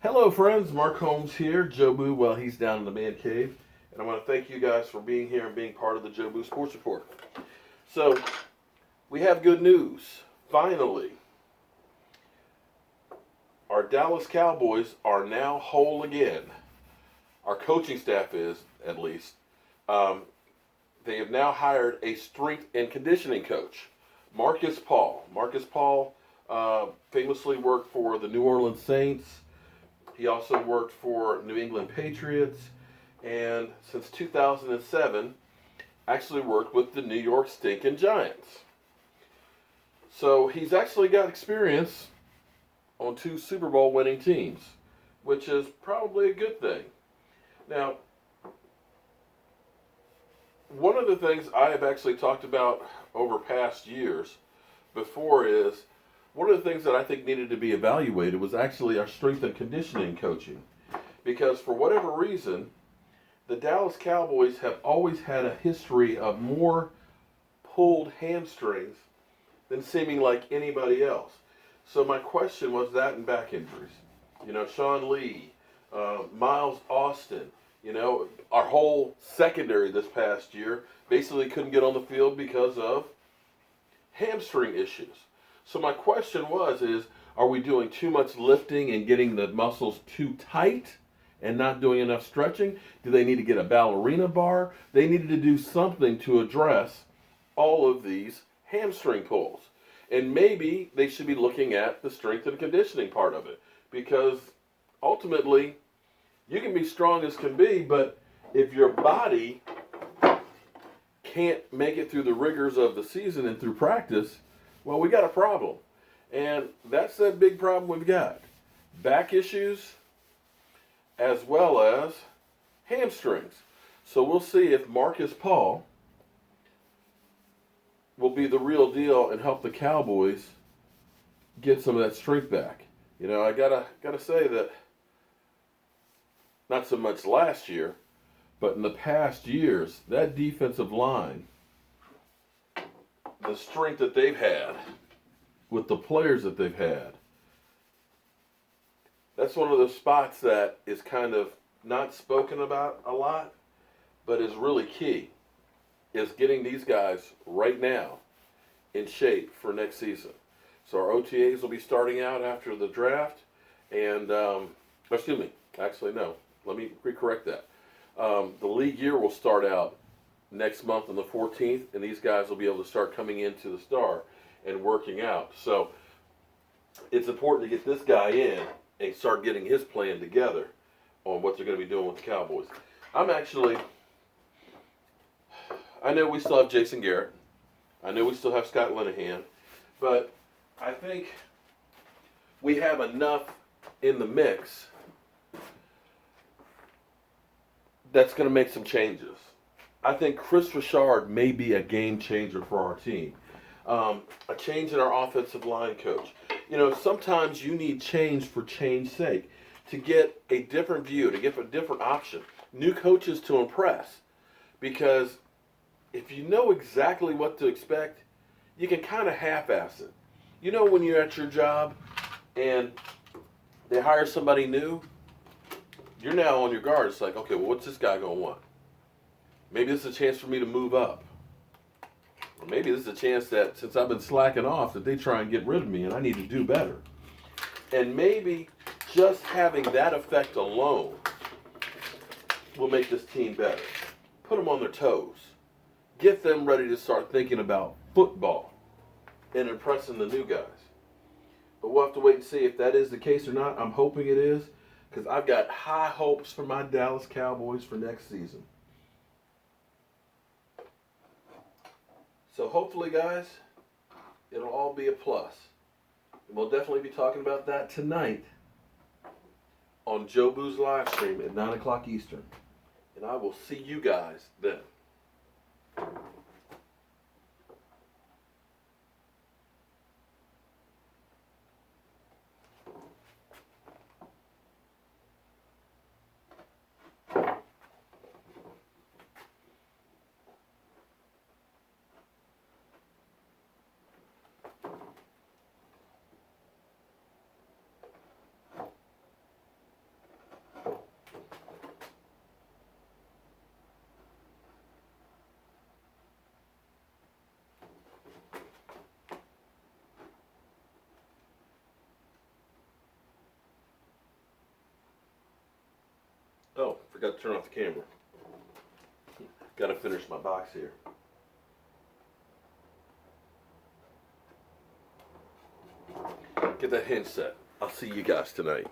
Hello, friends. Mark Holmes here. Joe Boo, well, he's down in the man cave. And I want to thank you guys for being here and being part of the Joe Boo Sports Report. So, we have good news. Finally, our Dallas Cowboys are now whole again. Our coaching staff is, at least. Um, they have now hired a strength and conditioning coach, Marcus Paul. Marcus Paul famously worked for the New Orleans Saints. He also worked for New England Patriots, and since 2007, actually worked with the New York Stinking Giants. So he's actually got experience on two Super Bowl winning teams, which is probably a good thing. Now, one of the things I have actually talked about over past years before is one of the things that I think needed to be evaluated was actually our strength and conditioning coaching. Because for whatever reason, the Dallas Cowboys have always had a history of more pulled hamstrings than seeming like anybody else. So my question was that and back injuries. You know, Sean Lee, Miles Austin, our whole secondary this past year basically couldn't get on the field because of hamstring issues. So my question is, are we doing too much lifting and getting the muscles too tight and not doing enough stretching? Do they need to get a ballerina bar? They needed to do something to address all of these hamstring pulls. And maybe they should be looking at the strength and conditioning part of it. Because ultimately, you can be strong as can be, but if your body can't make it through the rigors of the season and through practice, well, we got a problem. And that's that big problem we've got. Back issues as well as hamstrings. So we'll see if Marcus Paul will be the real deal and help the Cowboys get some of that strength back. I gotta say that not so much last year, but in the past years, that defensive line, the strength that they've had with the players that they've had, that's one of those spots that is kind of not spoken about a lot, but is really key, is getting these guys right now in shape for next season. So our OTAs will be starting out after the draft, and, excuse me, actually no, let me correct that. The league year will start out next month on the 14th, and these guys will be able to start coming into the Star and working out. So it's important to get this guy in and start getting his plan together on what they're going to be doing with the Cowboys. I know we still have Jason Garrett. I know we still have Scott Linehan. But I think we have enough in the mix that's going to make some changes. I think Chris Richard may be a game changer for our team. A change in our offensive line coach. Sometimes you need change for change's sake, to get a different view, to get a different option. New coaches to impress. Because if you know exactly what to expect, you can kind of half-ass it. When you're at your job and they hire somebody new, you're now on your guard. It's like, okay, well, what's this guy going to want? Maybe this is a chance for me to move up. Or maybe this is a chance that since I've been slacking off that they try and get rid of me and I need to do better. And maybe just having that effect alone will make this team better. Put them on their toes. Get them ready to start thinking about football and impressing the new guys. But we'll have to wait and see if that is the case or not. I'm hoping it is, because I've got high hopes for my Dallas Cowboys for next season. So hopefully, guys, it'll all be a plus. And we'll definitely be talking about that tonight on Joe Boo's live stream at 9 o'clock Eastern. And I will see you guys then. Forgot to turn off the camera. Got to finish my box here. Get that hinge set. I'll see you guys tonight.